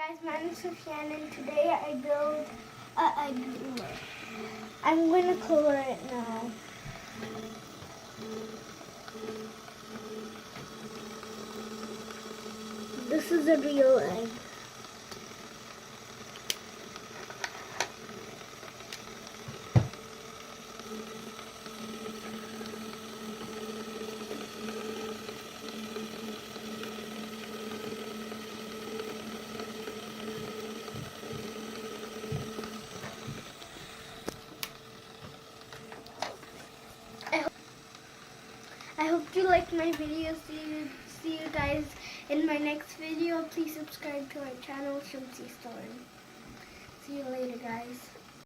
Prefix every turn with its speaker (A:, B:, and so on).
A: Guys, my name is Sufyan and today I built a glue. I'm going to color it now. This is a real egg. I hope you liked my video. See you guys in my next video. Please subscribe to our channel, Shamsistorm. See you later, guys.